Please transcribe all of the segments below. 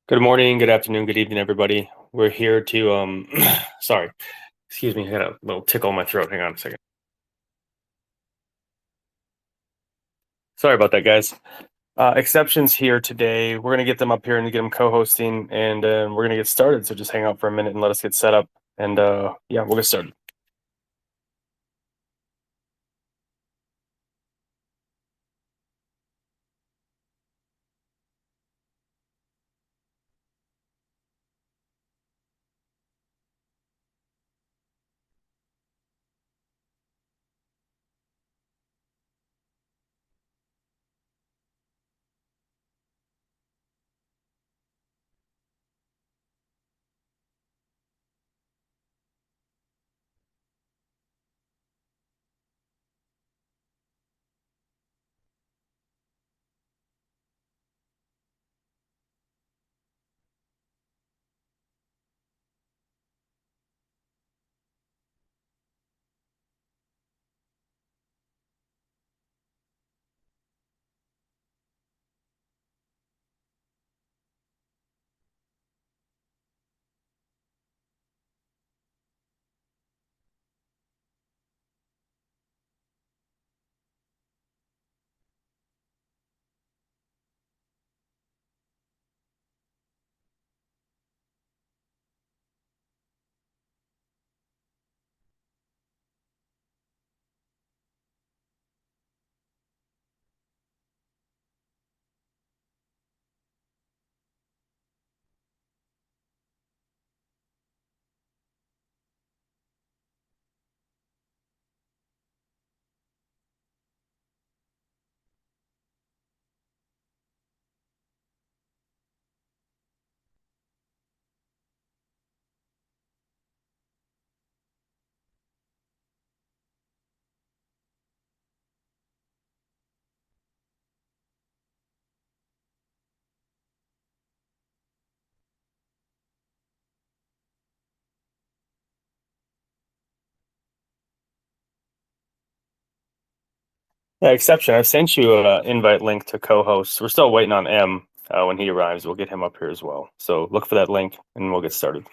Good morning, good afternoon, good evening, everybody. We're here to sorry, excuse me, I got a little tickle in my throat. Hang on a second. Sorry about that, guys. Exceptions here today. We're gonna get them up here and get them co-hosting, and we're gonna get started. So just hang out for a minute and let us get set up, and yeah, we'll get started. Yeah, exception. I sent you an invite link to co-host. We're still waiting on M. When he arrives, we'll get him up here as well. So look for that link, and we'll get started.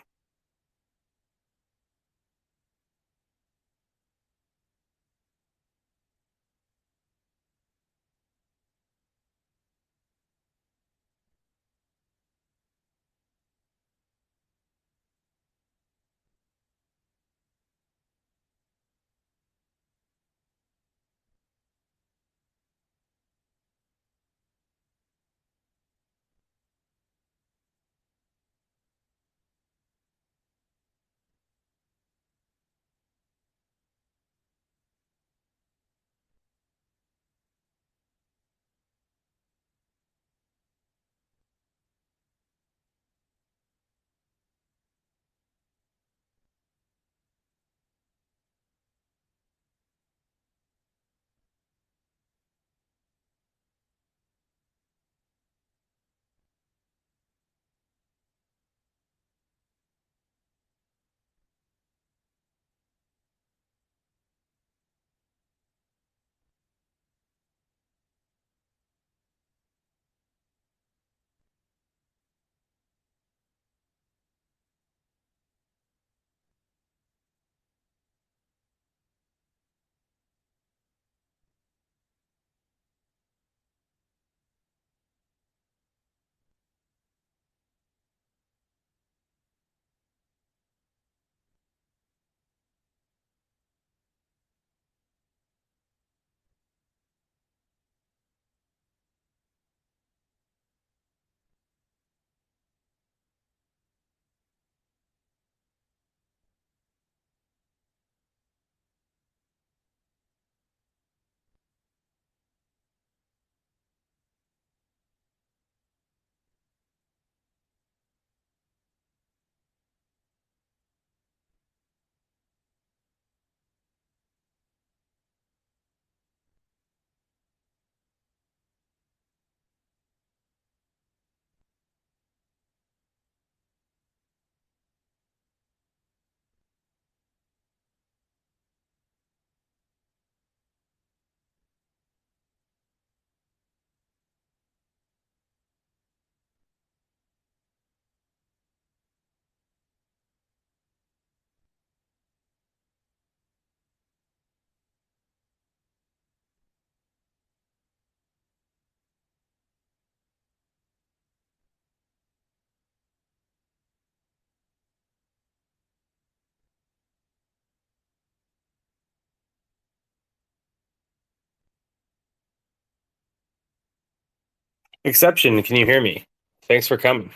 Exception, can you hear me? Thanks for coming.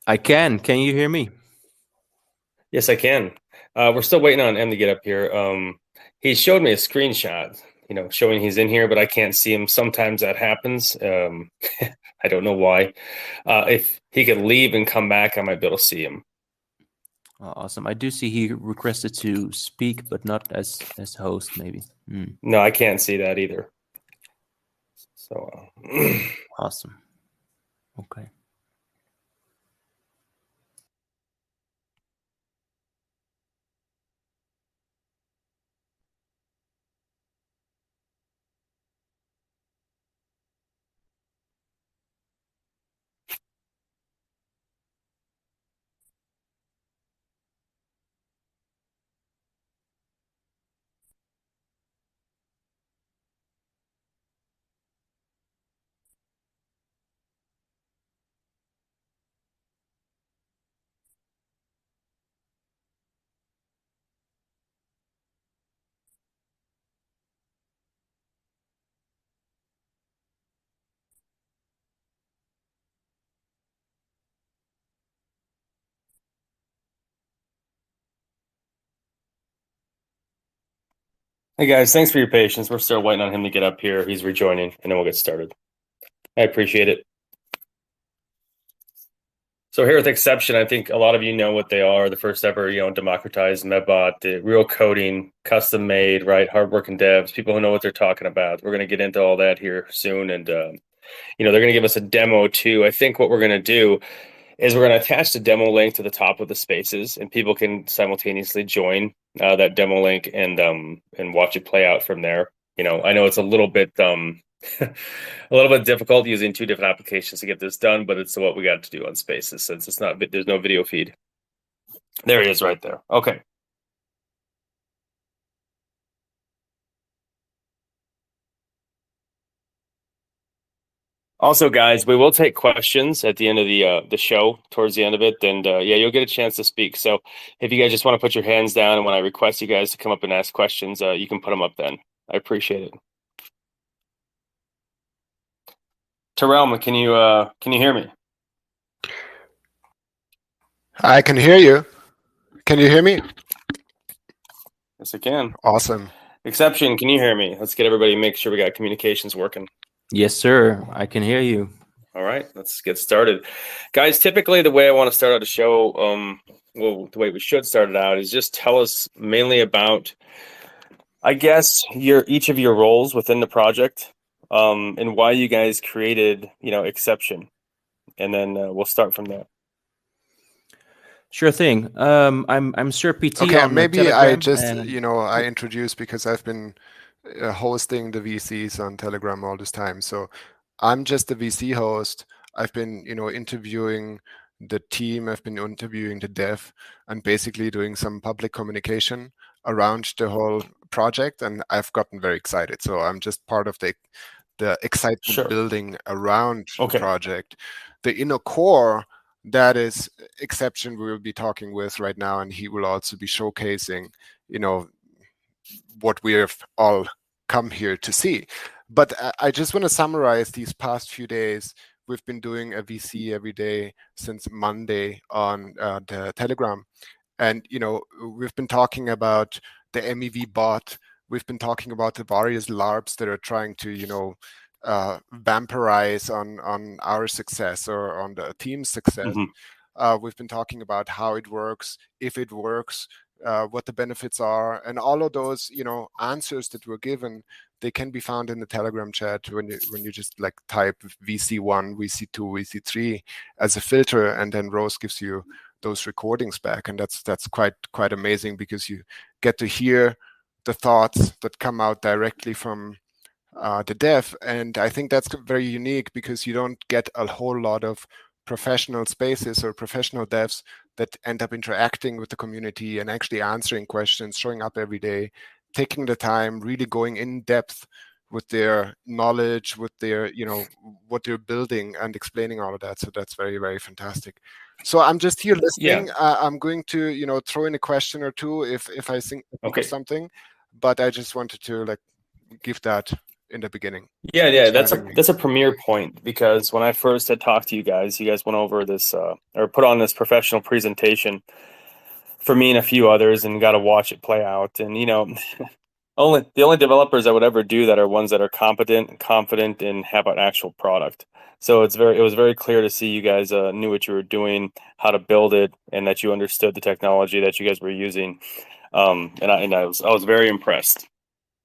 I can. Can you hear me? Yes, I can. We're still waiting on M to get up here. He showed me a screenshot, showing he's in here, but I can't see him. Sometimes that happens. I don't know why. If he could leave and come back, I might be able to see him. Awesome. I do see he requested to speak, but not as host, maybe. No, I can't see that either. So awesome. Okay. Hey guys, thanks for your patience. We're still waiting on him to get up here. He's rejoining, and then we'll get started. I appreciate it. So here with Exception, I think a lot of you know what they are. The first ever, democratized medbot, the real coding, custom made, right? Hardworking devs, people who know what they're talking about. We're going to get into all that here soon. And, they're going to give us a demo too. I think what we're going to do is we're going to attach the demo link to the top of the spaces, and people can simultaneously join that demo link and watch it play out from there. I know it's a little bit a little bit difficult using two different applications to get this done, but it's what we got to do on Spaces since there's no video feed. There he is right there. Okay. Also, guys, we will take questions at the end of the show, towards the end of it, and you'll get a chance to speak. So if you guys just want to put your hands down, and when I request you guys to come up and ask questions, you can put them up then. I appreciate it. Terrell, can you hear me? I can hear you. Can you hear me? Yes, I can. Awesome. Exception, can you hear me? Let's get everybody, make sure we got communications working. Yes, sir. I can hear you. All right, let's get started. Guys, typically the way I want to start out a show, the way we should start it out is just tell us mainly about, I guess, each of your roles within the project, and why you guys created, Exception. And then we'll start from there. Sure thing. I'm Sir PT. Okay, on maybe Telegram, I just I introduce because I've been hosting the VCs on Telegram all this time. So I'm just the VC host. I've been interviewing the team. I've been interviewing the dev and basically doing some public communication around the whole project. And I've gotten very excited. So I'm just part of the excitement building around the project. The inner core, that is Exception we will be talking with right now, and he will also be showcasing what we have all come here to see. But I just want to summarize these past few days. We've been doing a VC every day since Monday on the Telegram, and we've been talking about the MEV bot. We've been talking about the various LARPs that are trying to vampirize on our success or on the team's success. We've been talking about how it works, if it works, what the benefits are, and all of those answers that were given, they can be found in the Telegram chat when you just type VC1, VC2, VC3 as a filter, and then Rose gives you those recordings back, and that's quite amazing because you get to hear the thoughts that come out directly from the dev. And I think that's very unique because you don't get a whole lot of professional spaces or professional devs that end up interacting with the community and actually answering questions, showing up every day, taking the time, really going in depth with their knowledge, with their what they're building, and explaining all of that. So that's very, very fantastic. So I'm just here listening. I'm going to throw in a question or two if I think of something, but I just wanted to give that in the beginning. Yeah, So I think that's a premier point, because when I first had talked to you guys went over this or put on this professional presentation for me and a few others, and got to watch it play out. And the only developers that would ever do that are ones that are competent and confident and have an actual product. So it was very clear to see you guys knew what you were doing, how to build it, and that you understood the technology that you guys were using. And I was very impressed.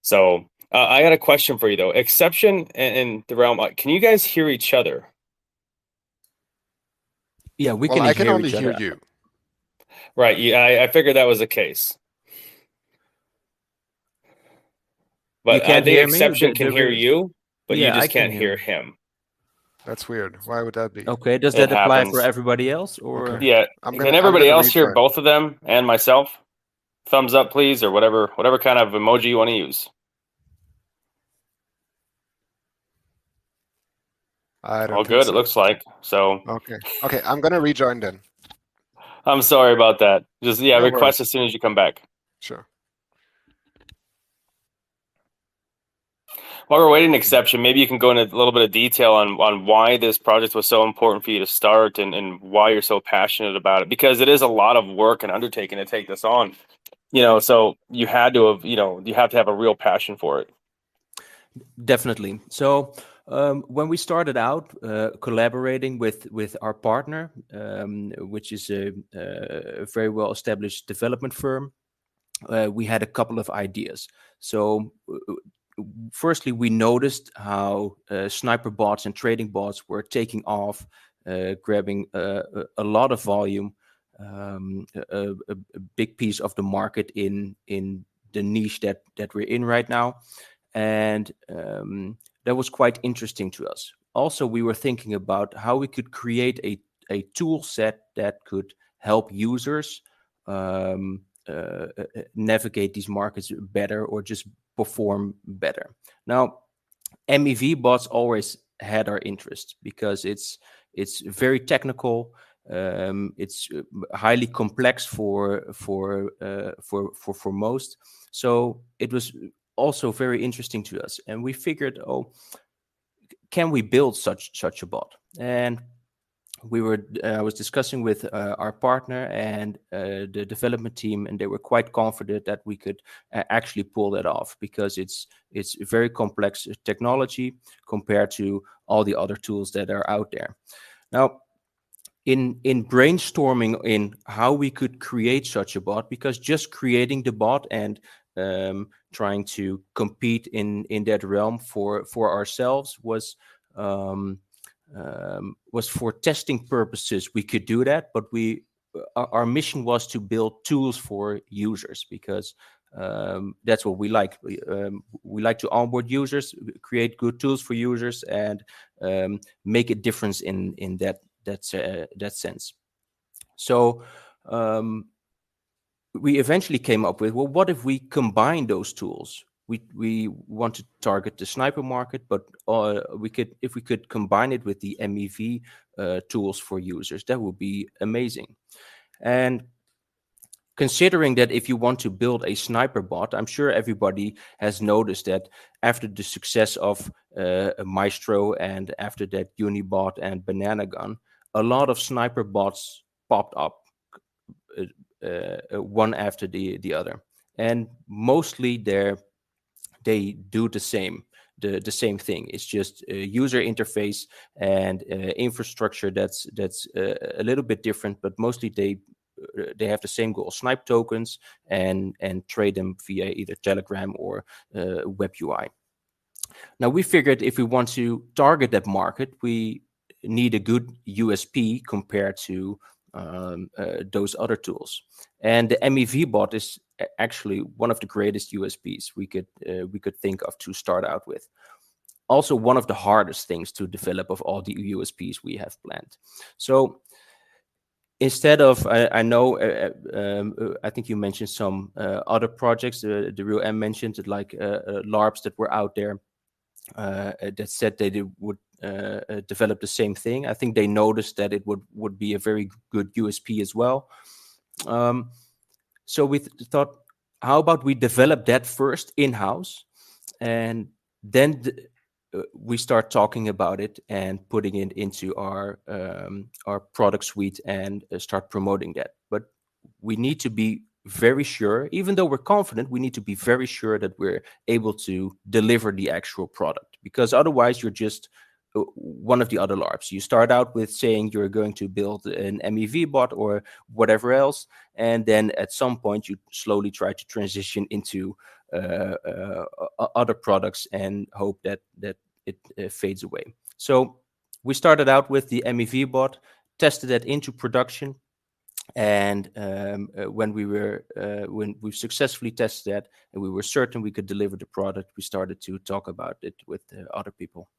So I got a question for you though. Exception and the realm. Can you guys hear each other? Yeah, we well, can I can hear only each hear other. you. Right. Yeah, I figured that was the case. You But I can't think hear me. exception can hear you, but you Yeah, I just can can't hear hear him. him. That's weird. Why would that be? Okay, does It that apply for happens. everybody else, or? Okay. Yeah. I'm Can gonna everybody else hear rejoin. both of them and myself? Thumbs up, please, or whatever kind of emoji you want to use. I All don't think good, it so. looks like. So Okay, I'm gonna rejoin then. I'm sorry about that. Just No request worries. as soon as you come back. Sure. While we're waiting exception, maybe you can go into a little bit of detail on why this project was so important for you to start, and why you're so passionate about it, because it is a lot of work and undertaking to take this on. So you had to have, you have to have a real passion for it. Definitely. So when we started out collaborating with our partner, which is a very well established development firm, we had a couple of ideas. So firstly, we noticed how sniper bots and trading bots were taking off, grabbing a lot of volume, a big piece of the market in the niche that we're in right now. And that was quite interesting to us. Also, we were thinking about how we could create a tool set that could help users navigate these markets better, or just perform better. Now, MEV bots always had our interest because it's very technical. It's highly complex for most. So it was also very interesting to us, and we figured, oh, can we build such a bot? And I was discussing with our partner and the development team, and they were quite confident that we could actually pull that off, because it's very complex technology compared to all the other tools that are out there. Now, in brainstorming in how we could create such a bot, because just creating the bot and trying to compete in that realm for ourselves was for testing purposes. We could do that, but our mission was to build tools for users, because that's what we like. We like to onboard users, create good tools for users, and make a difference in that sense. So we eventually came up with, well, what if we combine those tools? We want to target the sniper market, but if we could combine it with the MEV tools for users, that would be amazing. And considering that if you want to build a sniper bot, I'm sure everybody has noticed that after the success of Maestro, and after that Unibot and Banana Gun, a lot of sniper bots popped up, one after the other, and mostly they do the same thing. It's just a user interface and infrastructure that's a little bit different, but mostly they have the same goal: snipe tokens and trade them via either Telegram or web UI. Now, we figured if we want to target that market, we need a good USP compared to those other tools. And the MEV bot is actually one of the greatest USPs we could think of to start out with. Also, one of the hardest things to develop of all the USPs we have planned. So instead of, I know, I think you mentioned some other projects. The real M mentioned it, like LARPs that were out there that said they would develop the same thing. I think they noticed that it would be a very good USP as well. So we thought, how about we develop that first in-house, and then we start talking about it and putting it into our product suite and start promoting that. But we need to be very sure, even though we're confident, we need to be very sure that we're able to deliver the actual product, because otherwise you're just one of the other LARPs. You start out with saying you're going to build an MEV bot or whatever else, and then at some point you slowly try to transition into other products and hope that it fades away. So we started out with the MEV bot, tested that into production, and when we successfully tested that and we were certain we could deliver the product, we started to talk about it with other people.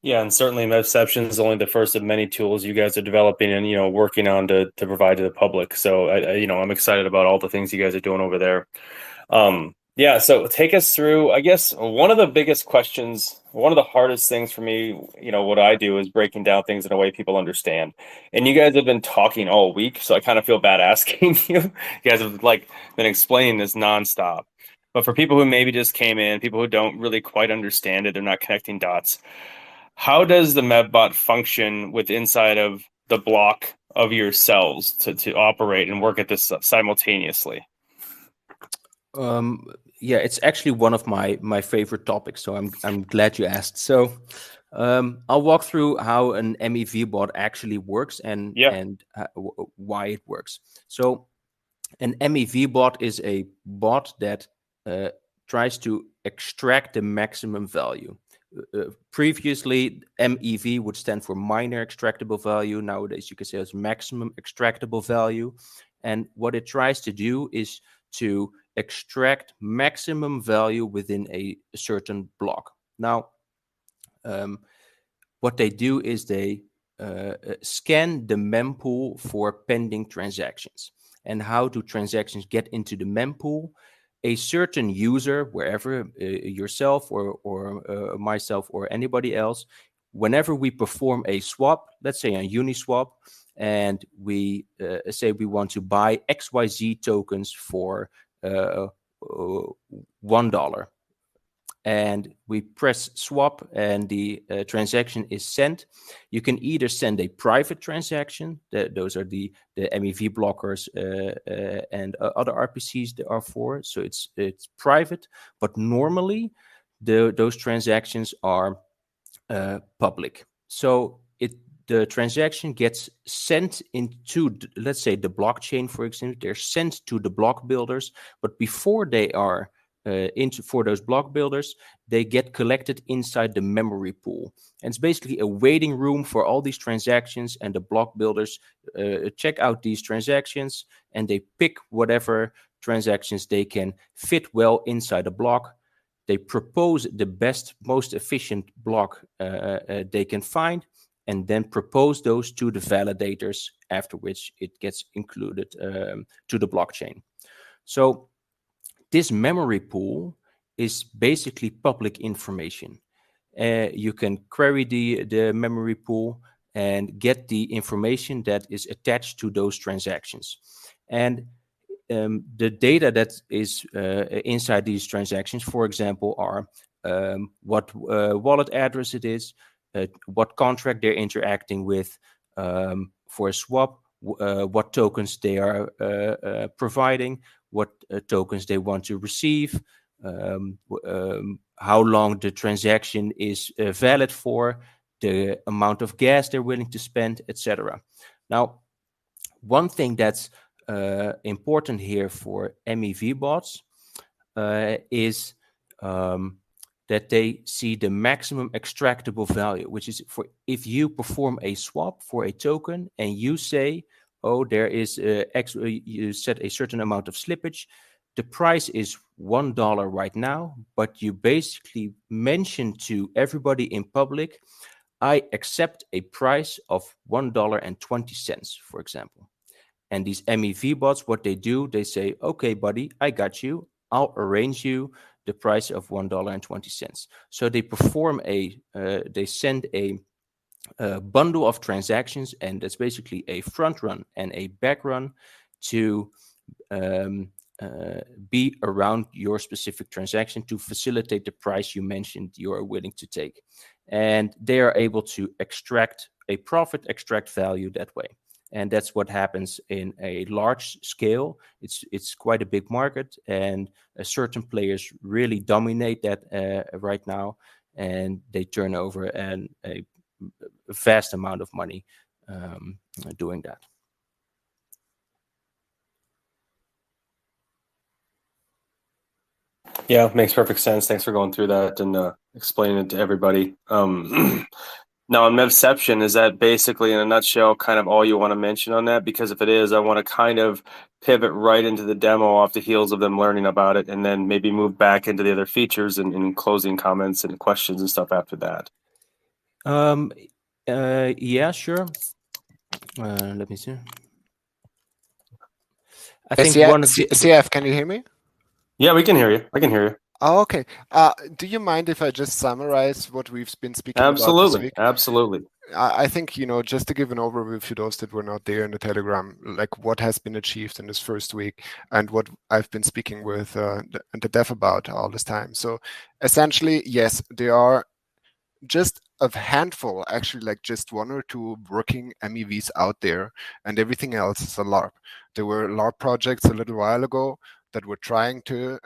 Yeah, and certainly Mevception is only the first of many tools you guys are developing and working on to provide to the public. So I'm excited about all the things you guys are doing over there. Yeah, so take us through, I guess, one of the biggest questions, one of the hardest things for me, what I do is breaking down things in a way people understand. And you guys have been talking all week, so I kind of feel bad asking you. You guys have been explaining this nonstop. But for people who maybe just came in, people who don't really quite understand it, they're not connecting dots. How does the MEVBot function with inside of the block of your cells to operate and work at this simultaneously? Yeah, it's actually one of my favorite topics, so I'm glad you asked. So I'll walk through how an MEV bot actually works and why it works. So an MEV bot is a bot that tries to extract the maximum value. Previously, MEV would stand for minor extractable value. Nowadays, you can say it's maximum extractable value. And what it tries to do is to extract maximum value within a certain block. Now, what they do is they scan the mempool for pending transactions. And how do transactions get into the mempool? A certain user, wherever yourself or myself or anybody else, whenever we perform a swap, let's say a Uniswap, and we say we want to buy XYZ tokens for $1, and we press swap and the transaction is sent, you can either send a private transaction, those are the MEV blockers and other RPCs that are for, so it's private, but normally those transactions are public. So the transaction gets sent into, let's say, the blockchain, for example. They're sent to the block builders, but before they are for those block builders, they get collected inside the memory pool. And it's basically a waiting room for all these transactions, and the block builders check out these transactions, and they pick whatever transactions they can fit well inside a block. They propose the best, most efficient block they can find, and then propose those to the validators, after which it gets included to the blockchain. So this memory pool is basically public information. You can query the memory pool and get the information that is attached to those transactions. And the data that is inside these transactions, for example, are what wallet address it is, what contract they're interacting with for a swap, what tokens they are providing, what tokens they want to receive, how long the transaction is valid for, the amount of gas they're willing to spend, etc. Now, one thing that's important here for MEV bots is that they see the maximum extractable value, which is for if you perform a swap for a token and you say, oh, there is you set a certain amount of slippage, the price is $1 right now, but you basically mention to everybody in public, I accept a price of $1.20, for example. And these MEV bots, what they do, they say, okay, buddy, I got you. I'll arrange you the price of $1.20. So they perform they send a bundle of transactions, and that's basically a front run and a back run to be around your specific transaction to facilitate the price you mentioned you are willing to take. And they are able to extract a profit, extract value that way. And that's what happens in a large scale. It's quite a big market, and certain players really dominate that right now, and they turn over a vast amount of money doing that. Yeah, makes perfect sense. Thanks for going through that and explaining it to everybody. Now, on Mevception, is that basically in a nutshell kind of all you want to mention on that? Because if it is, I want to kind of pivot right into the demo off the heels of them learning about it, and then maybe move back into the other features and closing comments and questions and stuff after that. Yeah, sure. Let me see. I think one of the CF, can you hear me? Yeah, we can hear you. I can hear you. Oh, okay. Do you mind if I just summarize what we've been speaking about this week? Absolutely. I think, just to give an overview for those that were not there in the Telegram, like what has been achieved in this first week and what I've been speaking with the dev about all this time. So essentially, yes, there are just a handful, actually, like just 1 or 2 working MEVs out there, and everything else is a LARP. There were LARP projects a little while ago that were trying to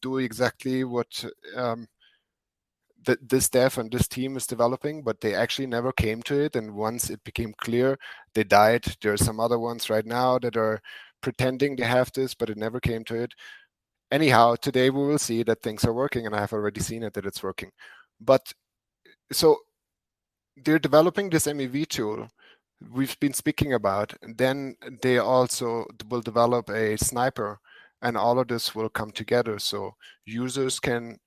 do exactly what this dev and this team is developing, but they actually never came to it. And once it became clear, they died. There are some other ones right now that are pretending they have this, but it never came to it. Anyhow, today we will see that things are working, and I have already seen it that it's working. But so they're developing this MEV tool we've been speaking about. Then they also will develop a sniper, and all of this will come together. So users can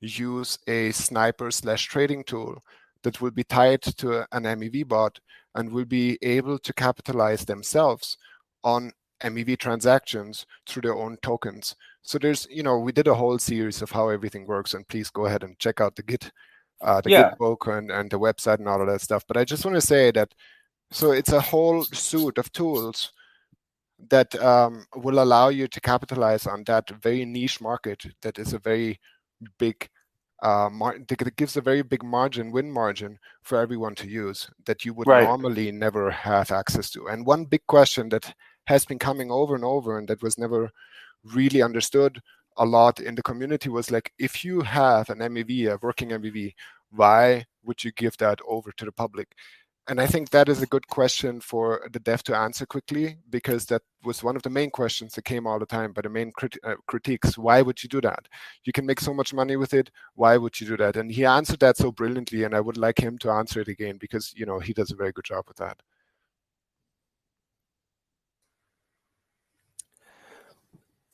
use a sniper/trading tool that will be tied to an MEV bot and will be able to capitalize themselves on MEV transactions through their own tokens. So there's, we did a whole series of how everything works, and please go ahead and check out the Git book and the website and all of that stuff. But I just want to say that, so it's a whole suite of tools that will allow you to capitalize on that very niche market that is a very big that gives a very big win margin for everyone to use that you would normally never have access to. And one big question that has been coming over and over, and that was never really understood a lot in the community, was like, if you have an MEV, a working MEV, why would you give that over to the public? And I think that is a good question for the dev to answer quickly, because that was one of the main questions that came all the time by the main critiques. Why would you do that? You can make so much money with it. Why would you do that? And he answered that so brilliantly, and I would like him to answer it again, because he does a very good job with that.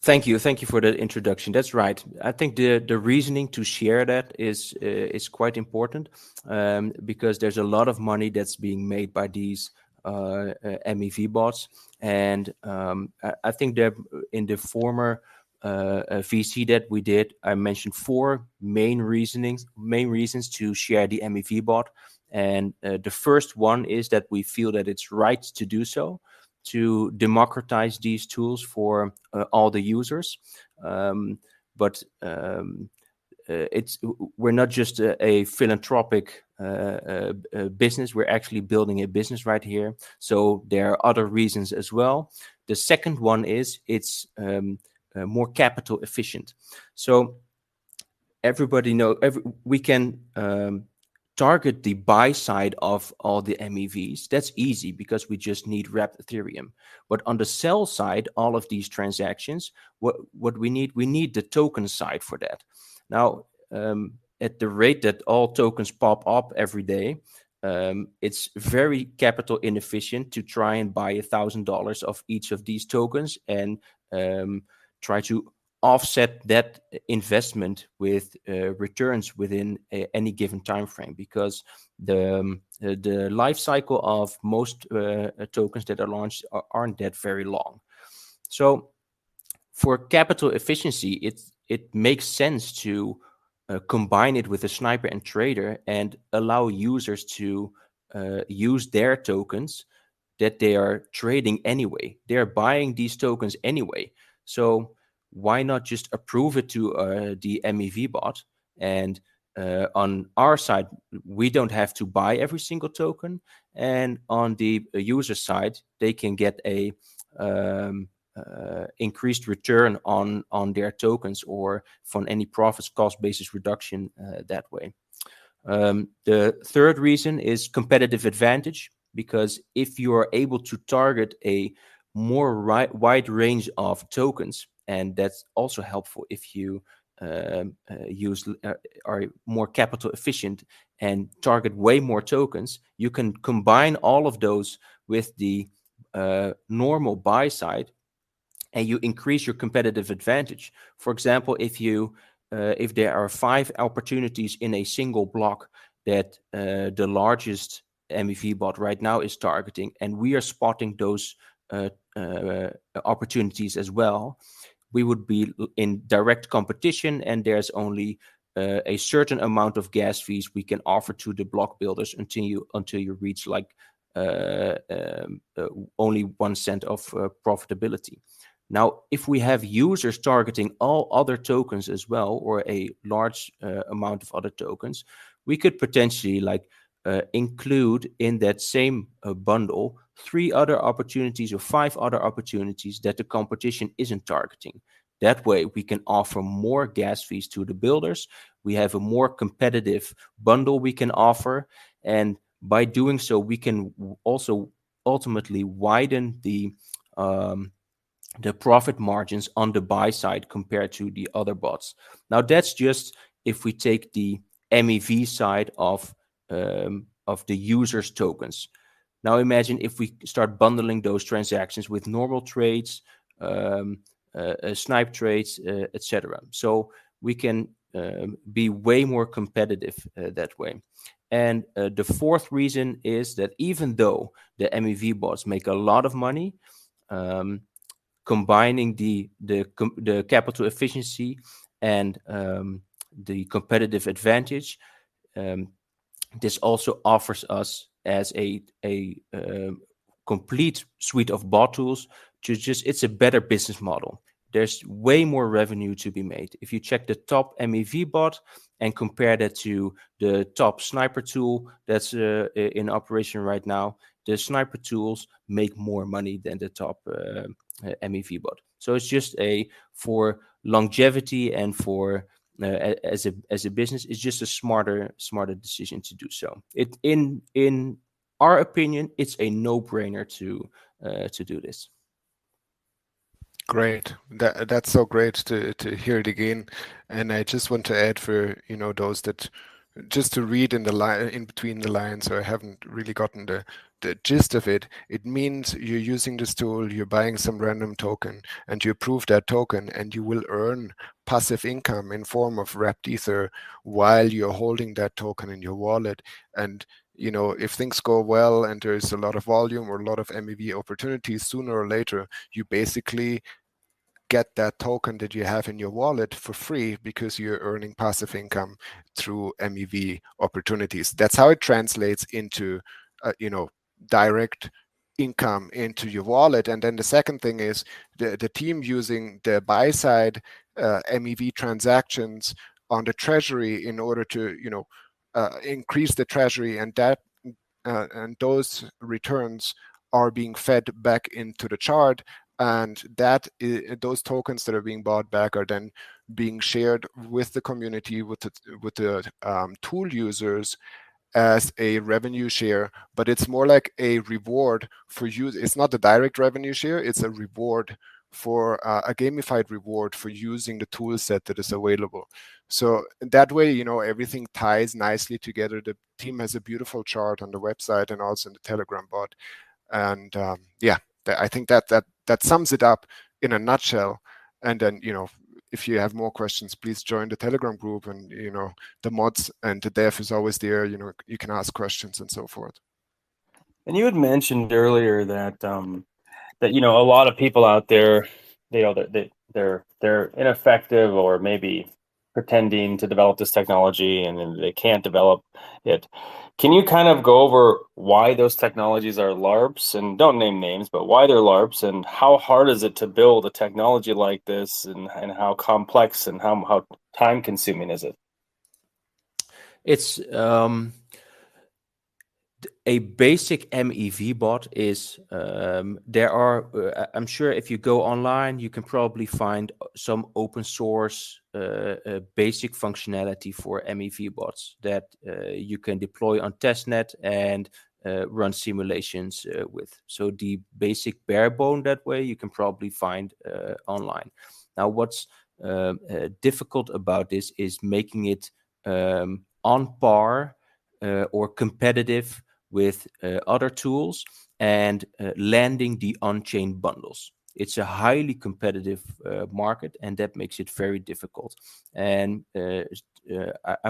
Thank you for that introduction. That's right. I think the reasoning to share that is quite important, because there's a lot of money that's being made by these MEV bots, and I think that in the former VC that we did, I mentioned 4 main reasons to share the MEV bot, and the first one is that we feel that it's right to do so, to democratize these tools for all the users. But we're not just a philanthropic business. We're actually building a business right here. So there are other reasons as well. The second one is it's more capital efficient. So everybody we can target the buy side of all the MEVs. That's easy because we just need wrapped Ethereum. But on the sell side, all of these transactions, what we need the token side for that. Now, at the rate that all tokens pop up every day, it's very capital inefficient to try and buy $1,000 of each of these tokens and try to offset that investment with returns within any given time frame, because the life cycle of most tokens that are launched aren't that very long. So for capital efficiency, it makes sense to combine it with a sniper and trader and allow users to use their tokens that they are trading anyway. They're buying these tokens anyway. So why not just approve it to the MEV bot? And on our side, we don't have to buy every single token. And on the user side, they can get a increased return on their tokens, or from any profits cost basis reduction that way. The third reason is competitive advantage, because if you are able to target a more wide range of tokens, and that's also helpful if you are more capital efficient and target way more tokens, you can combine all of those with the normal buy side, and you increase your competitive advantage. For example, if there are 5 opportunities in a single block that the largest MEV bot right now is targeting, and we are spotting those opportunities as well, we would be in direct competition, and there's only a certain amount of gas fees we can offer to the block builders until you reach like only 1 cent of profitability. Now, if we have users targeting all other tokens as well, or a large amount of other tokens, we could potentially include in that same bundle 3 other opportunities or 5 other opportunities that the competition isn't targeting. That way, we can offer more gas fees to the builders. We have a more competitive bundle we can offer, and by doing so, we can also ultimately widen the profit margins on the buy side compared to the other bots. Now, that's just if we take the MEV side of the user's tokens. Now, imagine if we start bundling those transactions with normal trades, snipe trades, etc. So we can be way more competitive that way. And the fourth reason is that even though the MEV bots make a lot of money, combining the capital efficiency and the competitive advantage, this also offers us as a complete suite of bot tools. It's a better business model. There's way more revenue to be made. If you check the top MEV bot and compare that to the top sniper tool that's in operation right now, the sniper tools make more money than the top MEV bot. So it's just for longevity and for as a business, it's just a smarter decision to do so. In our opinion, it's a no-brainer to do this. Great. That's so great to hear it again. And I just want to add for those that just to read in between the lines, or haven't really gotten the gist of it. It means you're using this tool, you're buying some random token, and you approve that token, and you will earn passive income in form of wrapped ether while you're holding that token in your wallet. And if things go well and there's a lot of volume or a lot of MEV opportunities, sooner or later, you basically get that token that you have in your wallet for free because you're earning passive income through MEV opportunities. That's how it translates into, direct income into your wallet. And then the second thing is the team using the buy side MEV transactions on the treasury in order to, increase the treasury, and that and those returns are being fed back into the chart. And those tokens that are being bought back are then being shared with the community, with the tool users as a revenue share. But it's more like a reward for you. It's not a direct revenue share. It's a reward for a gamified reward for using the tool set that is available. So that way, everything ties nicely together. The team has a beautiful chart on the website and also in the Telegram bot. And I think that sums it up in a nutshell. And then, if you have more questions, please join the Telegram group, and, the mods and the dev is always there. You can ask questions and so forth. And you had mentioned earlier that that a lot of people out there, they're ineffective or maybe pretending to develop this technology and then they can't develop it. Can you kind of go over why those technologies are LARPs, and don't name names, but why they're LARPs, and how hard is it to build a technology like this, and how complex and how time consuming is it? It's a basic MEV bot is there are I'm sure if you go online you can probably find some open source basic functionality for MEV bots that you can deploy on testnet and run simulations with. So the basic bare bone that way you can probably find online. Now what's difficult about this is making it on par or competitive with other tools and landing the on-chain bundles. It's a highly competitive market, and that makes it very difficult. And I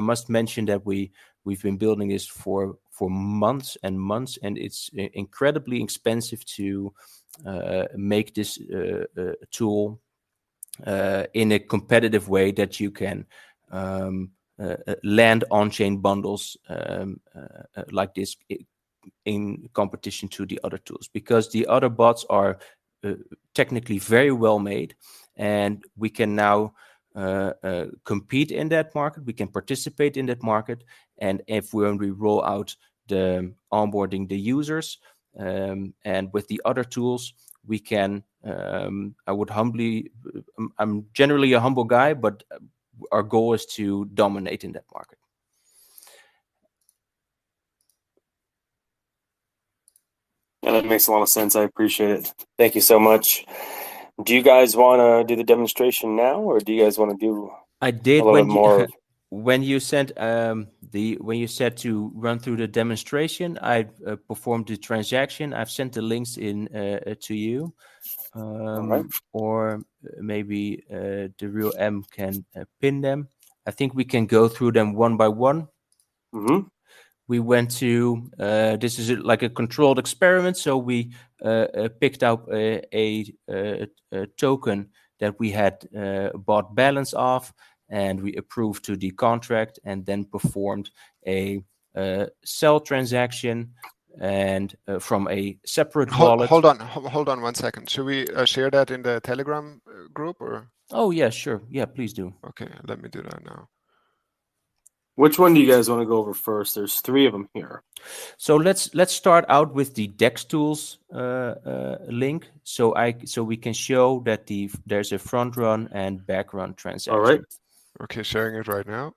must mention that we've been building this for months and months, and it's incredibly expensive to make this tool in a competitive way that you can land on-chain bundles like this in competition to the other tools, because the other bots are technically very well made, and we can now compete in that market. We can participate in that market, and if when we roll out the onboarding the users and with the other tools, we can. I'm generally a humble guy, but our goal is to dominate in that market. Yeah, that makes a lot of sense. I appreciate it. Thank you so much. Do you guys want to do the demonstration now, or do you guys want to do I did a little bit more? When you sent when you said to run through the demonstration, I performed the transaction. I've sent the links in to you. Right. Or maybe the real M can pin them. I think we can go through them one by one. Mm-hmm. We went to this is like a controlled experiment, so we picked up a token that we had bought balance of, and we approved to the contract, and then performed a sell transaction and from a separate wallet. Hold on 1 second. Should we share that in the Telegram group, or? Oh yeah, sure. Yeah, please do. Okay, let me do that now. Which one do you guys want to go over first? There's 3 of them here. So let's start out with the DEX tools link. So we can show that there's a front run and back run transaction. All right. Okay, sharing it right now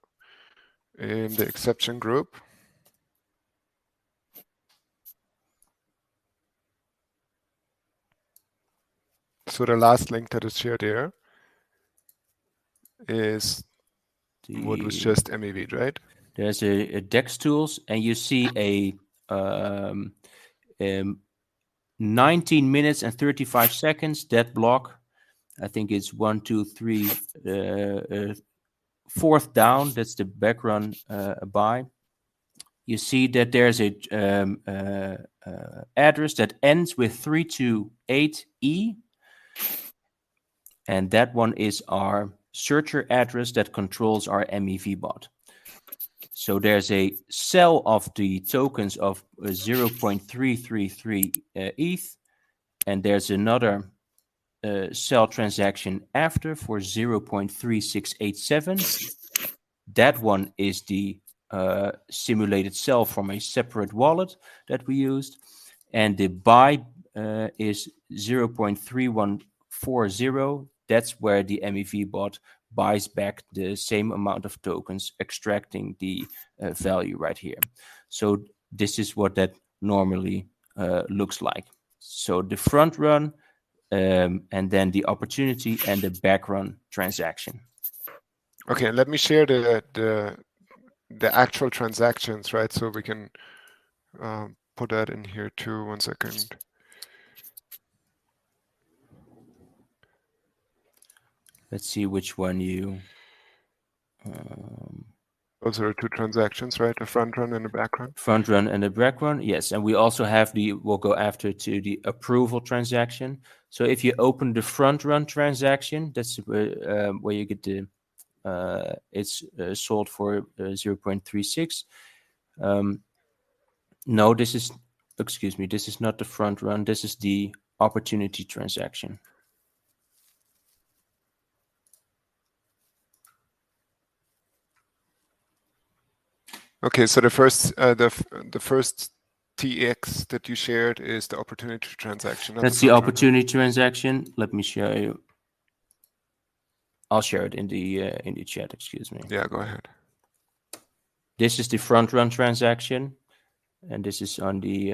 in the exception group. So the last link that is shared here is what was just MEV, right? There's a DEX tools, and you see a 19 minutes and 35 seconds dead block. I think it's 1, 2, 3, fourth down. That's the back run buy. You see that there's a address that ends with 328E, and that one is our searcher address that controls our MEV bot. So there's a sell of the tokens of 0.333 ETH, and there's another sell transaction after for 0.3687. That one is the simulated sell from a separate wallet that we used, and the buy is 0.3140. That's where the MEV bot buys back the same amount of tokens, extracting the value right here. So this is what that normally looks like. So the front run, and then the opportunity, and the back run transaction. Okay, let me share the actual transactions, right? So we can put that in here too. 1 second. Let's see which one you. Those are 2 transactions, right? A front run and a back run. Front run and a back run, yes. And we also have we'll go after to the approval transaction. So if you open the front run transaction, that's where you get it's sold for 0.36. No, this is, excuse me, this is not the front run. This is the opportunity transaction. Okay, so the first TX that you shared is the opportunity transaction. That's the opportunity transaction. Let me show you. I'll share it in the chat. Excuse me. Yeah, go ahead. This is the front run transaction, and this is on the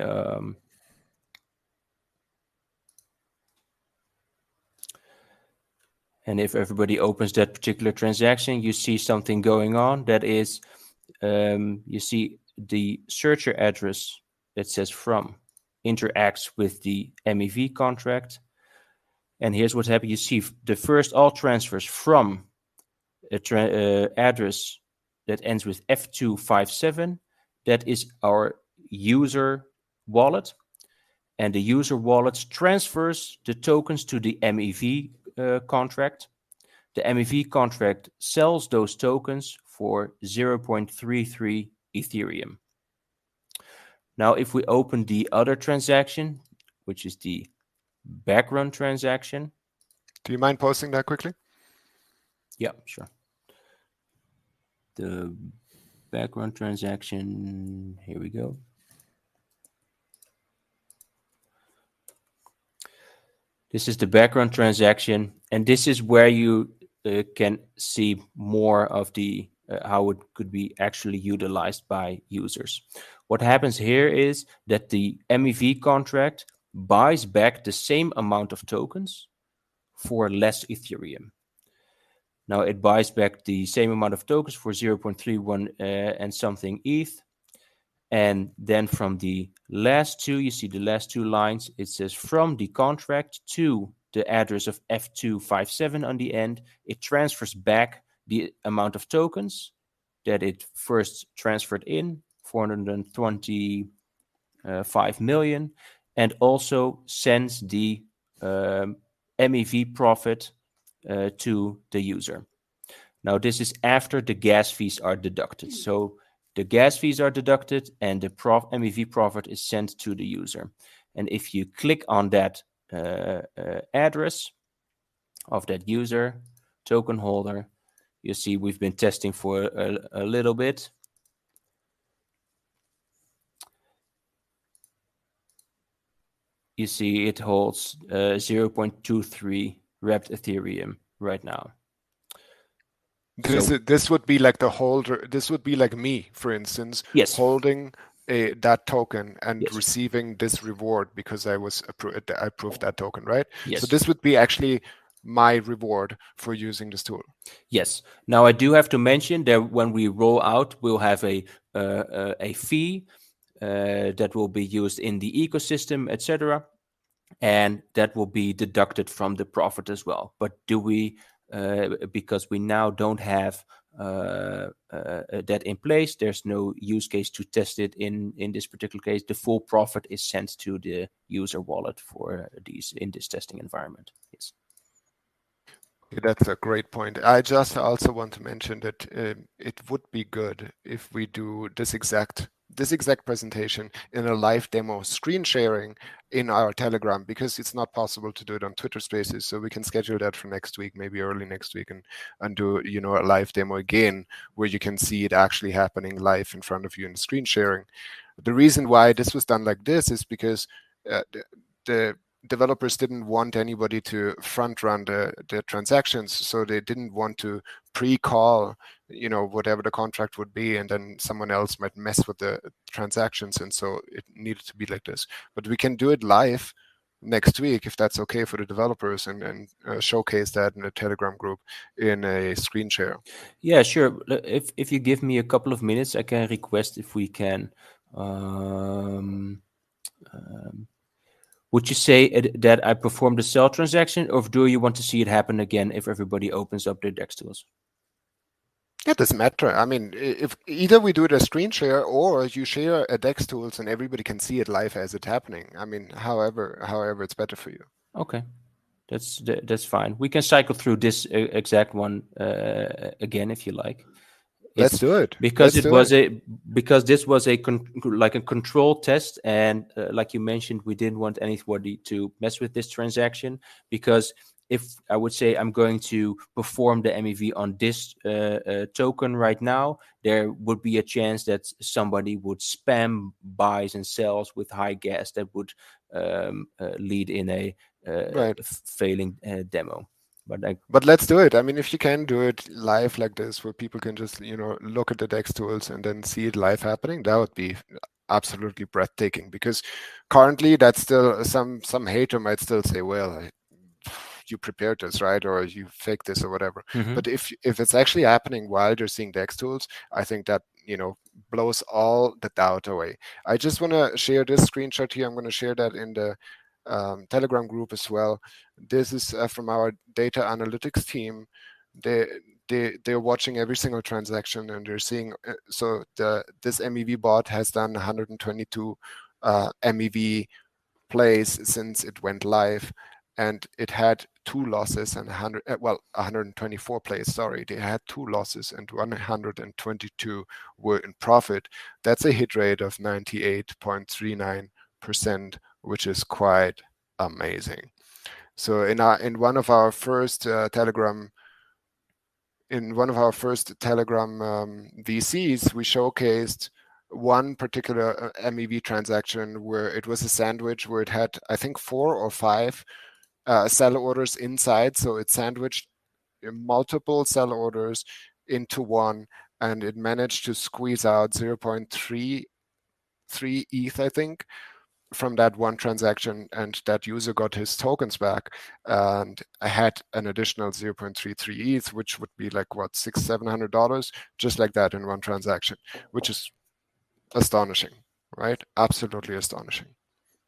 and if everybody opens that particular transaction, you see something going on. That is, you see the searcher address that says from interacts with the MEV contract. And here's what happened. You see the first all transfers from a address that ends with F257. That is our user wallet. And the user wallet transfers the tokens to the MEV contract. The MEV contract sells those tokens for 0.33 Ethereum. Now, if we open the other transaction, which is the background transaction. Do you mind posting that quickly? Yeah, sure. The background transaction, here we go. This is the background transaction, and this is where you can see more of the how it could be actually utilized by users. What happens here is that the MEV contract buys back the same amount of tokens for less Ethereum. Now it buys back the same amount of tokens for 0.31 and something ETH. And then from the last two, you see the last two lines, it says from the contract to the address of F257 on the end, it transfers back the amount of tokens that it first transferred in, 425 million, and also sends the MEV profit to the user. Now, this is after the gas fees are deducted. So the gas fees are deducted and the MEV profit is sent to the user. And if you click on that address of that user, token holder, you see we've been testing for a little bit. You see it holds 0.23 wrapped Ethereum right now. This would be like the holder. This would be like me, for instance, yes, holding that token and yes, receiving this reward because I approved that token, right? Yes. So this would be actually my reward for using this tool. Yes. Now I do have to mention that when we roll out, we'll have a fee that will be used in the ecosystem, etc., and that will be deducted from the profit as well. But do we? Because we now don't have that in place, there's no use case to test it in this particular case. The full profit is sent to the user wallet for these in this testing environment. Yes. That's a great point. I just also want to mention that it would be good if we do this exact presentation in a live demo screen sharing in our Telegram, because it's not possible to do it on Twitter Spaces. So we can schedule that for next week, maybe early next week, and do a live demo again where you can see it actually happening live in front of you in screen sharing. The reason why this was done like this is because the developers didn't want anybody to front run the transactions, so they didn't want to pre-call whatever the contract would be, and then someone else might mess with the transactions, and so it needed to be like this. But we can do it live next week if that's okay for the developers, and showcase that in a Telegram group in a screen share. Yeah, sure. If you give me a couple of minutes, I can request if we can would you say that I performed the sell transaction, or do you want to see it happen again if everybody opens up their DEX tools? It doesn't matter. I mean, if either we do it as screen share or you share a DEX tools and everybody can see it live as it's happening. I mean, however it's better for you. Okay. That's fine. We can cycle through this exact one again if you like. Let's do it. Because Let's it do was it. because this was a like a control test, and like you mentioned, we didn't want anybody to mess with this transaction, because if I would say I'm going to perform the MEV on this token right now, there would be a chance that somebody would spam buys and sells with high gas that would lead in a Right. failing demo. But let's do it. I mean, if you can do it live like this, where people can just, look at the DEX tools and then see it live happening, that would be absolutely breathtaking. Because currently, that's still some hater might still say, well, you prepared this, right? Or you faked this or whatever. But if it's actually happening while you're seeing DEX tools, I think that, blows all the doubt away. I just want to share this screenshot here. I'm going to share that in the Telegram group as well. This is from our data analytics team. They're watching every single transaction, and they're seeing. So this MEV bot has done 122 MEV plays since it went live, and it had 2 losses and 124 plays. Sorry, they had 2 losses and 122 were in profit. That's a hit rate of 98.39%, which is quite amazing. So in one of our first Telegram VCs, we showcased one particular MEV transaction where it was a sandwich where it had, I think, 4 or 5 sell orders inside. So it sandwiched multiple sell orders into one, and it managed to squeeze out 0.33 ETH, I think, from that one transaction, and that user got his tokens back, and I had an additional 0.33 ETH, which would be like what, $600-700, just like that in one transaction, which is astonishing, right? Absolutely astonishing.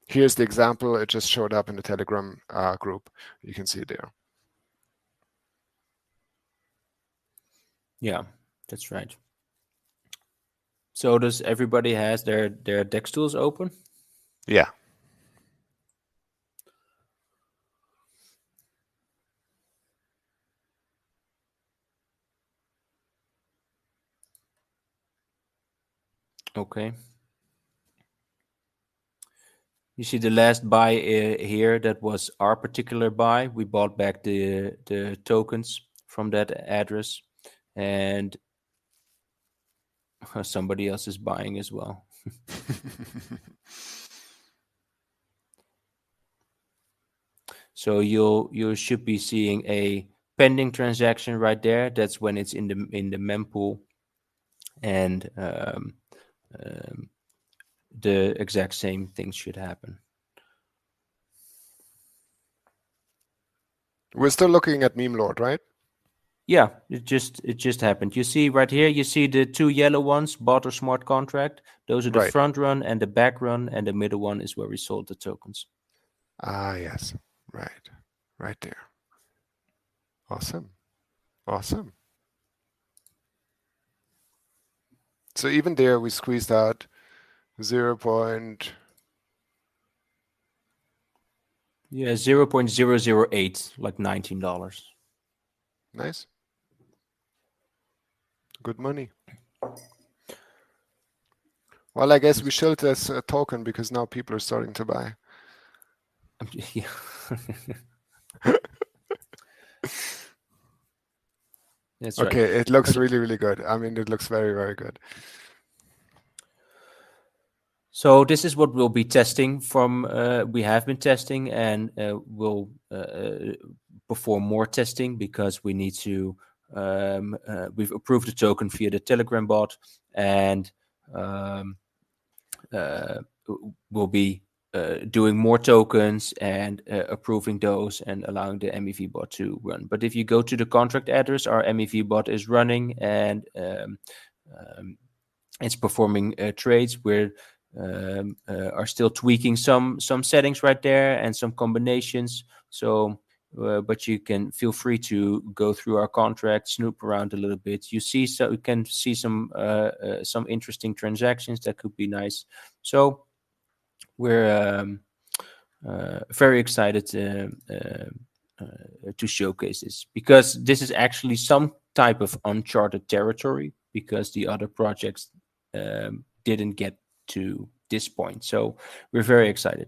Here's the example. It just showed up in the Telegram group. You can see it there. Yeah, that's right. So does everybody has their DEX tools open? Yeah. Okay. You see the last buy here, that was our particular buy. We bought back the tokens from that address, and somebody else is buying as well. So you should be seeing a pending transaction right there. That's when it's in the mempool, and the exact same thing should happen. We're still looking at Meme Lord, right? Yeah, it just happened. You see right here, you see the 2 yellow ones, bot or smart contract. Those are the Right. front run and the back run, and the middle one is where we sold the tokens. Ah, yes. Right there. Awesome. So even there, we squeezed out 0.008, 0.008, like $19. Nice. Good money. Well, I guess we shilled this token because now people are starting to buy. Yeah. That's right. Okay, it looks really, really good. I mean, it looks very, very good. So this is what we'll be testing from. We have been testing, and we'll perform more testing, because we need to. We've approved the token via the Telegram bot, and we'll be doing more tokens and approving those and allowing the MEV bot to run. But if you go to the contract address, our MEV bot is running, and it's performing trades. We're are still tweaking some settings right there and some combinations. So, but you can feel free to go through our contract, snoop around a little bit. You can see some interesting transactions that could be nice. So we're very excited to showcase this, because this is actually some type of uncharted territory, because the other projects didn't get to this point. So we're very excited.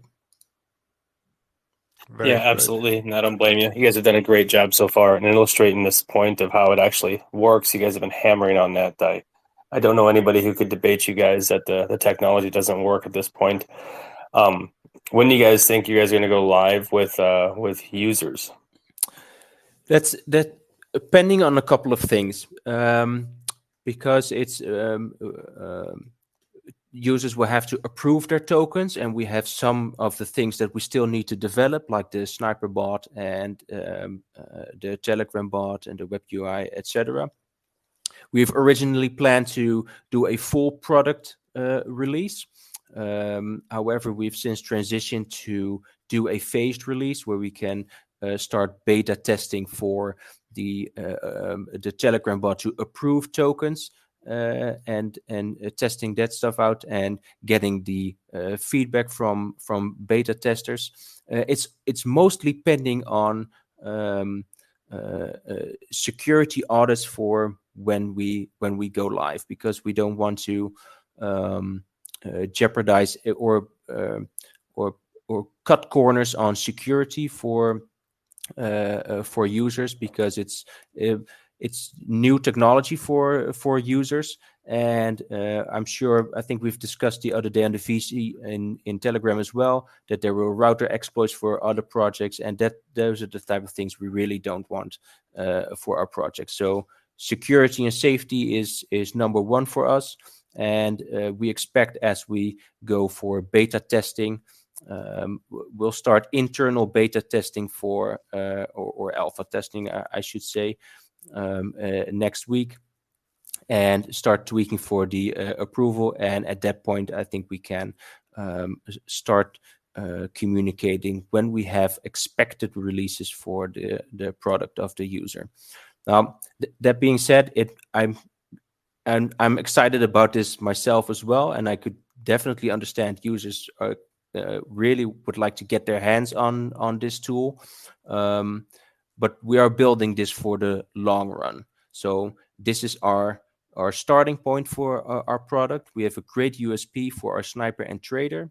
Yeah, absolutely. And I don't blame you. You guys have done a great job so far in illustrating this point of how it actually works. You guys have been hammering on that. I don't know anybody who could debate you guys that the technology doesn't work at this point. When do you guys think you guys are going to go live with users? That's depending on a couple of things, because it's users will have to approve their tokens, and we have some of the things that we still need to develop, like the sniper bot and the Telegram bot and the web UI, etc. We've originally planned to do a full product release. However, we've since transitioned to do a phased release where we can start beta testing for the Telegram bot to approve tokens, and testing that stuff out and getting the feedback from beta testers. It's mostly pending on security audits for when we go live, because we don't want to jeopardize or cut corners on security for users, because it's new technology for users. And I think we've discussed the other day on the VC in Telegram as well, that there were router exploits for other projects, and that those are the type of things we really don't want for our projects. So security and safety is number one for us, and we expect, as we go for beta testing, we'll start internal beta testing for or alpha testing, I should say, next week, and start tweaking for the approval. And at that point, I think we can start communicating when we have expected releases for the product of the user. That being said, I'm excited about this myself as well, and I could definitely understand users really would like to get their hands on this tool. But we are building this for the long run. So this is our starting point for our product. We have a great USP for our sniper and trader,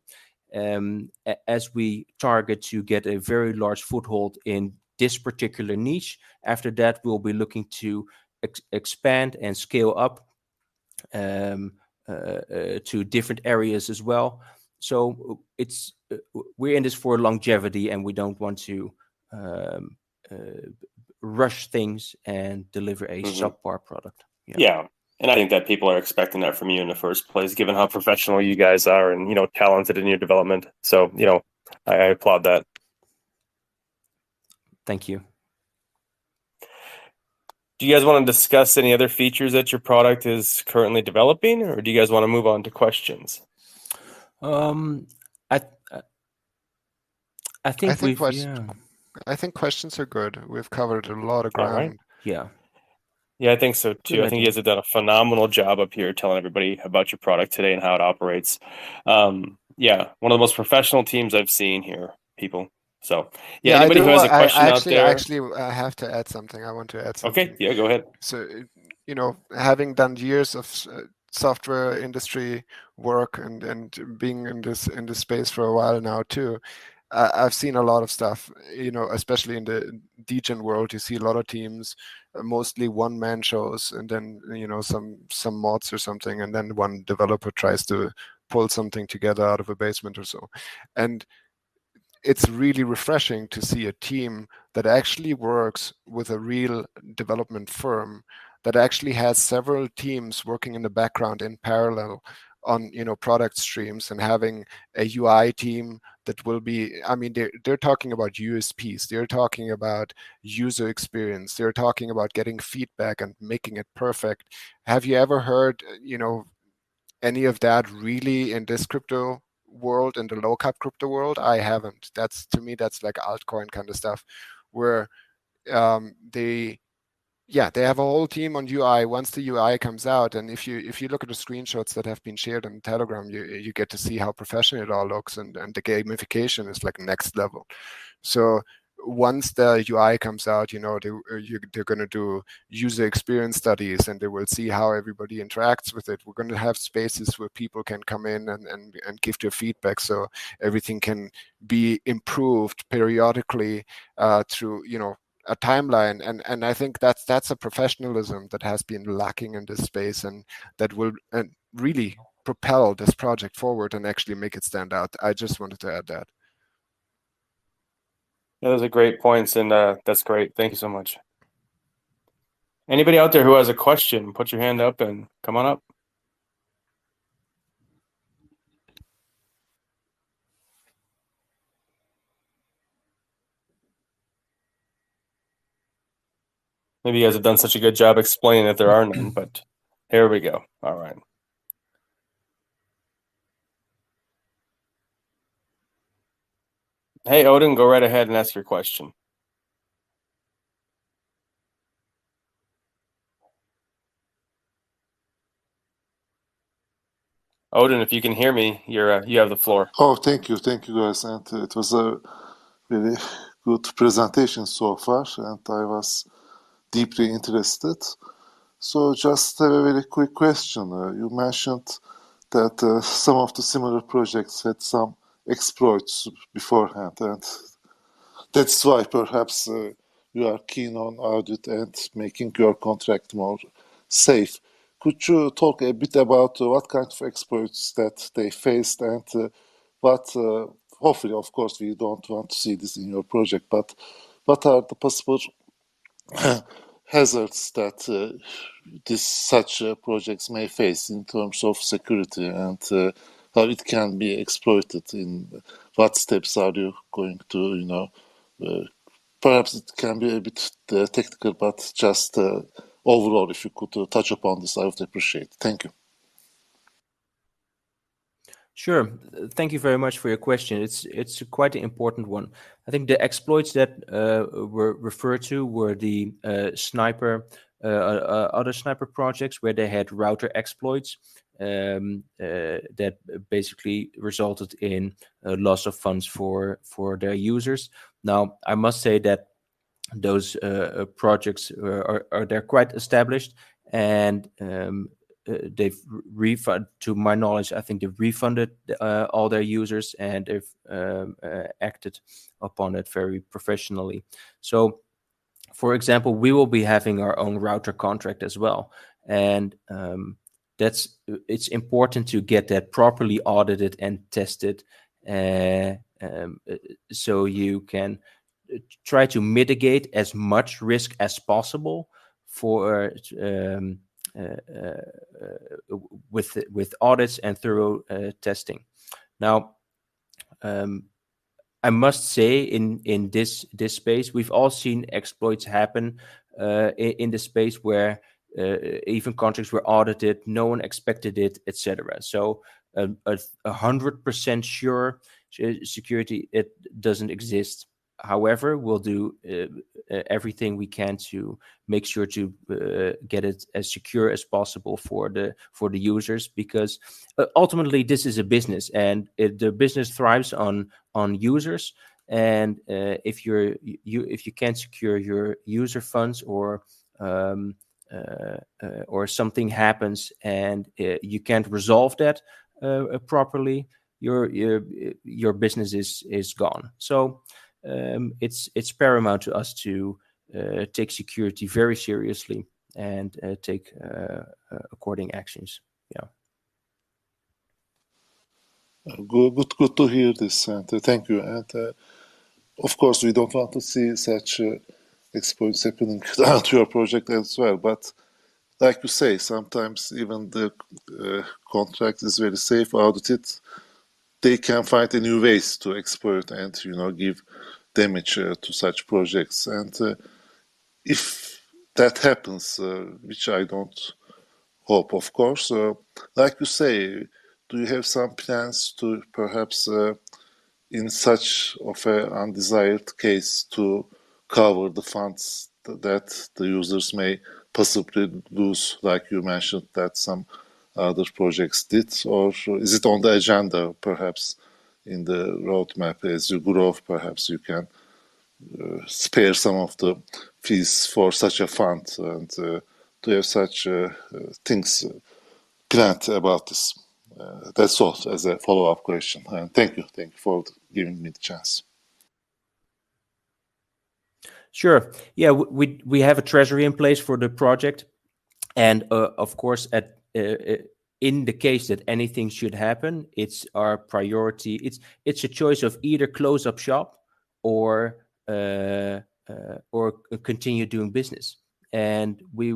as we target to get a very large foothold in this particular niche. After that, we'll be looking to expand and scale up to different areas as well. So we're in this for longevity, and we don't want to rush things and deliver a subpar product. Yeah. And I think that people are expecting that from you in the first place, given how professional you guys are and, talented in your development. So, I applaud that. Thank you. Do you guys want to discuss any other features that your product is currently developing, or do you guys want to move on to questions? I think questions are good. We've covered a lot of ground. Right. Yeah. Yeah, I think so too. I think you guys have done a phenomenal job up here telling everybody about your product today and how it operates. Yeah, one of the most professional teams I've seen here, people. So yeah, anybody who has a question out there. I have to add something. I want to add something. Okay, yeah, go ahead. So, having done years of software industry work and being in this space for a while now too, I've seen a lot of stuff, especially in the degen world. You see a lot of teams, mostly one-man shows, and then some mods or something, and then one developer tries to pull something together out of a basement or so. And it's really refreshing to see a team that actually works with a real development firm, that actually has several teams working in the background in parallel on product streams, and having a UI team that will be, they're talking about USPs, they're talking about user experience, they're talking about getting feedback and making it perfect. Have you ever heard any of that really in this crypto world, in the low cap crypto world? I haven't. To me that's like altcoin kind of stuff, where they have a whole team on UI. Once the UI comes out, and if you look at the screenshots that have been shared on Telegram, you get to see how professional it all looks, and the gamification is like next level. So once the UI comes out, they're going to do user experience studies, and they will see how everybody interacts with it. We're going to have spaces where people can come in and give their feedback, so everything can be improved periodically through a timeline. And I think that's a professionalism that has been lacking in this space, and that will really propel this project forward and actually make it stand out. I just wanted to add that. Yeah, those are great points, and that's great. Thank you so much. Anybody out there who has a question, put your hand up and come on up. Maybe you guys have done such a good job explaining that there are none, but here we go. All right. Hey, Odin, go right ahead and ask your question. Odin, if you can hear me, you have the floor. Oh, thank you guys, and it was a very good presentation so far, and I was deeply interested. So just a very quick question. You mentioned that some of the similar projects had some exploits beforehand, and that's why perhaps you are keen on audit and making your contract more safe. Could you talk a bit about what kind of exploits that they faced, and what, hopefully, of course, we don't want to see this in your project, but what are the possible hazards that such projects may face in terms of security, and how it can be exploited? In what steps are you going to, perhaps it can be a bit technical, but just overall, if you could touch upon this, I would appreciate it. Thank you. Sure. Thank you very much for your question. It's quite an important one. I think the exploits that were referred to were the other sniper projects where they had router exploits that basically resulted in loss of funds for their users. Now, I must say that those projects they're quite established, and they've refunded, to my knowledge, I think they've refunded all their users, and they've acted upon it very professionally. So, for example, we will be having our own router contract as well, and it's important to get that properly audited and tested, so you can try to mitigate as much risk as possible for with audits and thorough testing. Now, I must say, in this space, we've all seen exploits happen in the space where even contracts were audited, no one expected it, etc. So 100% sure security, it doesn't exist. However, we'll do everything we can to make sure to get it as secure as possible for the users, because ultimately this is a business, and the business thrives on users. And if you can't secure your user funds, or something happens and you can't resolve that properly, your business is gone. So it's paramount to us to take security very seriously and take according actions. Yeah. Good to hear this, and thank you. And of course, we don't want to see such exploits happening to your project as well. But like you say, sometimes even the contract is very safe, audited, they can find new ways to exploit and give damage to such projects. And if that happens, which I don't hope, of course, like you say, do you have some plans to perhaps in such of an undesired case to cover the funds that the users may possibly lose, like you mentioned that some other projects did? Or is it on the agenda, perhaps in the roadmap as you grow? Perhaps you can spare some of the fees for such a fund and to have such things planned about this. That's all as a follow-up question. And thank you for giving me the chance. Sure. Yeah, we have a treasury in place for the project, and of course, in the case that anything should happen, it's our priority. It's a choice of either close up shop or continue doing business, and we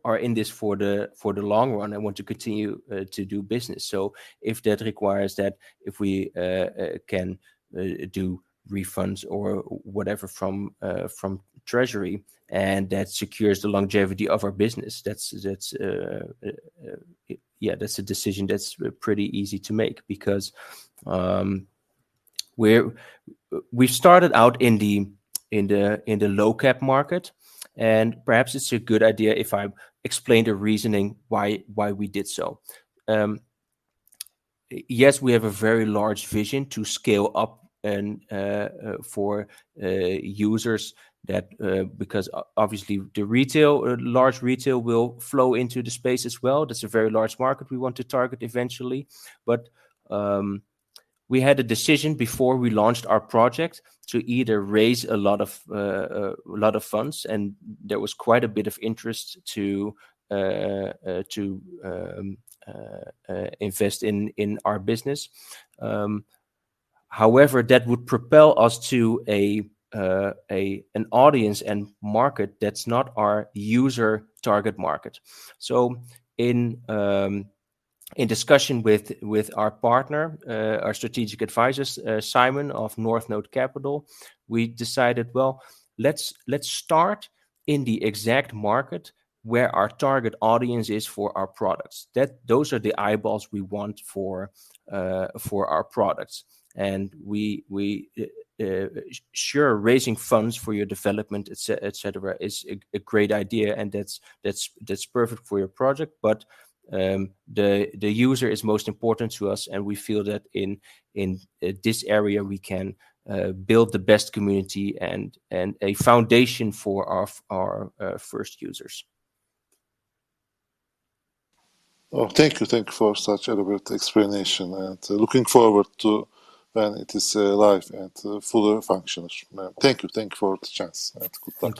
are in this for the long run and want to continue to do business. So if that requires that, if we can do refunds or whatever from treasury, and that secures the longevity of our business, that's a decision that's pretty easy to make, because we've started out in the low cap market, and perhaps it's a good idea if I explain the reasoning why we did so. Yes, we have a very large vision to scale up and for users, that because obviously the large retail will flow into the space as well. That's a very large market we want to target eventually, but we had a decision before we launched our project to either raise a lot of funds, and there was quite a bit of interest to invest in our business. However, that would propel us to an audience and market that's not our user target market. So in discussion with our partner, our strategic advisors, Simon of North Node Capital, we decided, well, let's start in the exact market where our target audience is for our products. Those are the eyeballs we want for our products. And we sure, raising funds for your development, etc., is a great idea, and that's perfect for your project. But the user is most important to us, and we feel that in this area we can build the best community and a foundation for our first users. Oh, thank you for such elaborate explanation, and looking forward to when it is live and fully functional. Thank you for the chance, and good luck.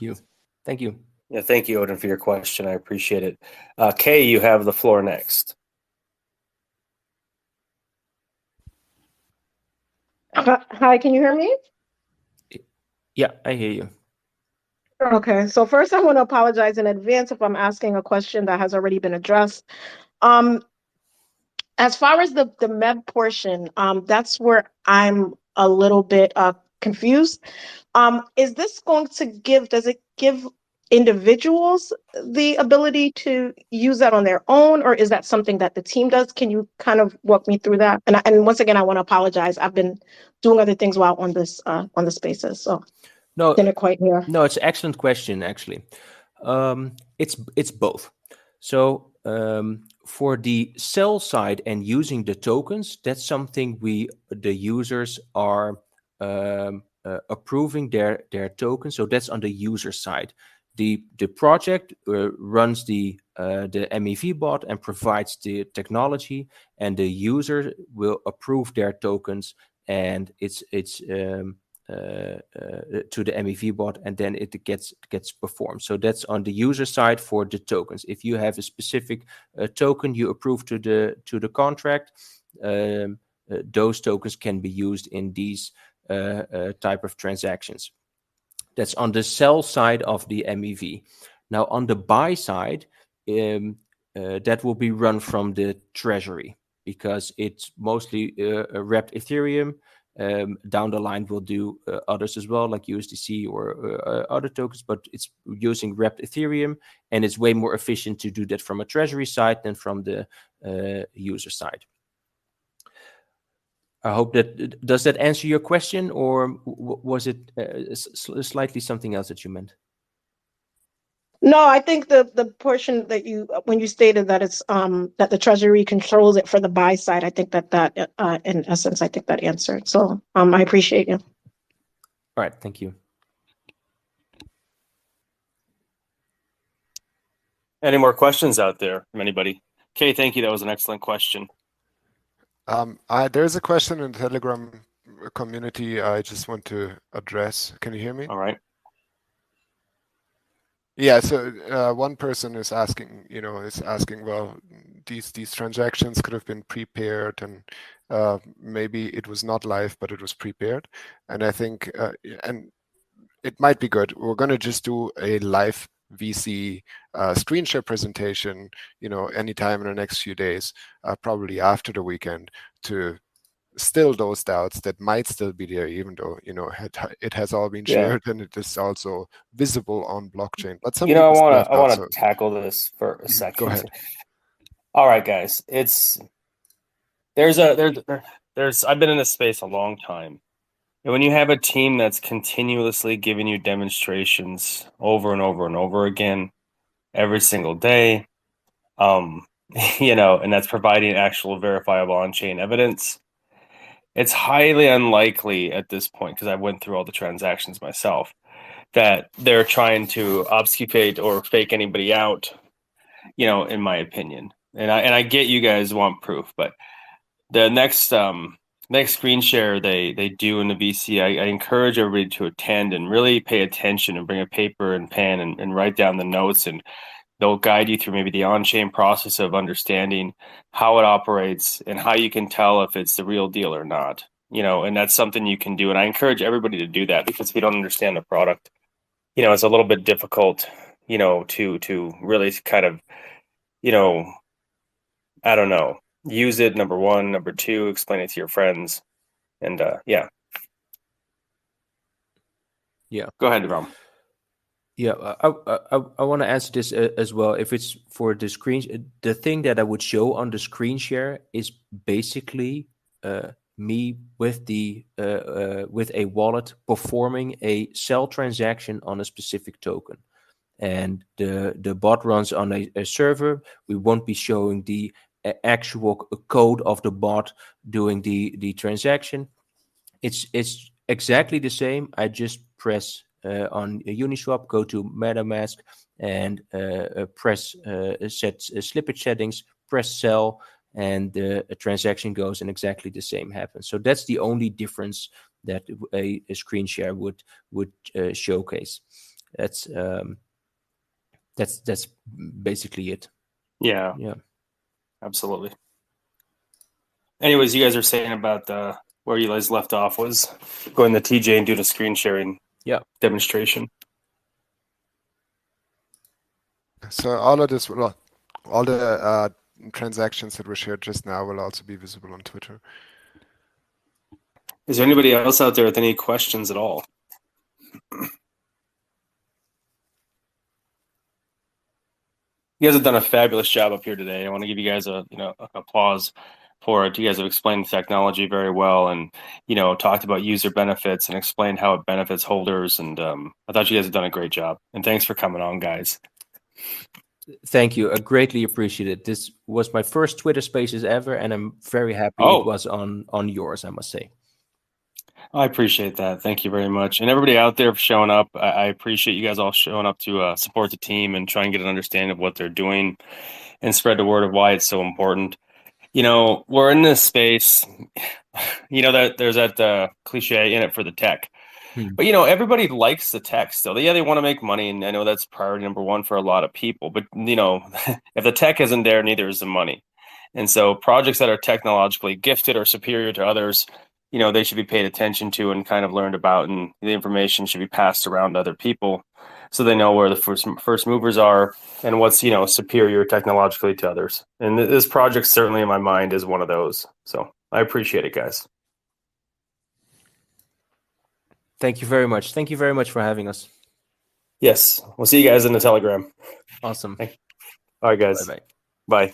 Thank you. Yeah, thank you, Odin, for your question. I appreciate it. Kay, you have the floor next. Hi, can you hear me? Yeah, I hear you. Okay, so first I want to apologize in advance if I'm asking a question that has already been addressed. As far as the MEB portion, that's where I'm a little bit confused. Is this going to does it give individuals the ability to use that on their own, or is that something that the team does? Can you kind of walk me through that? And once again, I want to apologize. I've been doing other things while on the spaces, so no, didn't quite hear. No, it's an excellent question, actually. It's both. So for the sell side and using the tokens, that's something the users are approving their tokens. So that's on the user side. The project runs the MEV bot and provides the technology, and the user will approve their tokens, and it's to the MEV bot, and then it gets performed. So that's on the user side for the tokens. If you have a specific token you approve to the contract, those tokens can be used in these type of transactions. That's on the sell side of the MEV. Now on the buy side, that will be run from the treasury, because it's mostly wrapped Ethereum. Down the line we'll do others as well, like USDC or other tokens, but it's using wrapped Ethereum, and it's way more efficient to do that from a treasury side than from the user side. I hope does that answer your question, or was it slightly something else that you meant? No, I think the portion that when you stated that it's that the treasury controls it for the buy side, I think that in essence, I think that answered. So I appreciate you. All right, thank you. Any more questions out there from anybody? Kay, thank you. That was an excellent question. There's a question in the Telegram community I just want to address. Can you hear me? All right. Yeah, so one person is asking, well, these transactions could have been prepared, and maybe it was not live, but it was prepared. And I think, and it might be good. We're going to just do a live VC screen share presentation, anytime in the next few days, probably after the weekend, to still those doubts that might still be there, even though it has all been shared and it is also visible on blockchain. But some I people still have want doubts, to tackle this for a second. Go ahead. All right, guys. I've been in this space a long time. And when you have a team that's continuously giving you demonstrations over and over and over again, every single day, and that's providing actual verifiable on-chain evidence, it's highly unlikely at this point, because I went through all the transactions myself, that they're trying to obfuscate or fake anybody out, in my opinion. And I get you guys want proof, but the next screen share they do in the VC, I encourage everybody to attend and really pay attention and bring a paper and pen and write down the notes, and they'll guide you through maybe the on-chain process of understanding how it operates and how you can tell if it's the real deal or not. And that's something you can do. And I encourage everybody to do that, because if you don't understand the product, it's a little bit difficult, to really kind of, I don't know, use it, number one. Number two, explain it to your friends. And yeah. Go ahead, Ram. Yeah, I want to answer this as well. If it's for the screen, the thing that I would show on the screen share is basically me with with a wallet performing a sell transaction on a specific token, and the bot runs on a server. We won't be showing the actual code of the bot doing the transaction. It's exactly the same. I just press on Uniswap, go to MetaMask, and press set slippage settings, press sell, and the transaction goes, and exactly the same happens. So that's the only difference that a screen share would showcase. That's basically it. Yeah. Yeah. Absolutely. Anyways, you guys are saying about where you guys left off was going to TJ and do the screen sharing demonstration. So all of this, all the transactions that were shared just now will also be visible on Twitter. Is there anybody else out there with any questions at all? You guys have done a fabulous job up here today. I want to give you guys a applause for it. You guys have explained the technology very well, and talked about user benefits and explained how it benefits holders. And I thought you guys have done a great job. And thanks for coming on, guys. Thank you. I greatly appreciate it. This was my first Twitter Spaces ever, and I'm very happy it was on yours, I must say. I appreciate that. Thank you very much. And everybody out there for showing up. I appreciate you guys all showing up to support the team and try and get an understanding of what they're doing and spread the word of why it's so important. We're in this space, that there's that cliche in it for the tech. But, everybody likes the tech still. They want to make money, and I know that's priority number one for a lot of people. But, if the tech isn't there, neither is the money. And so projects that are technologically gifted or superior to others, they should be paid attention to and kind of learned about, and the information should be passed around to other people so they know where the first movers are and what's, superior technologically to others. And this project certainly in my mind is one of those. So I appreciate it, guys. Thank you very much. Thank you very much for having us. Yes. We'll see you guys in the Telegram. Awesome. All right, guys. Bye-bye. Bye.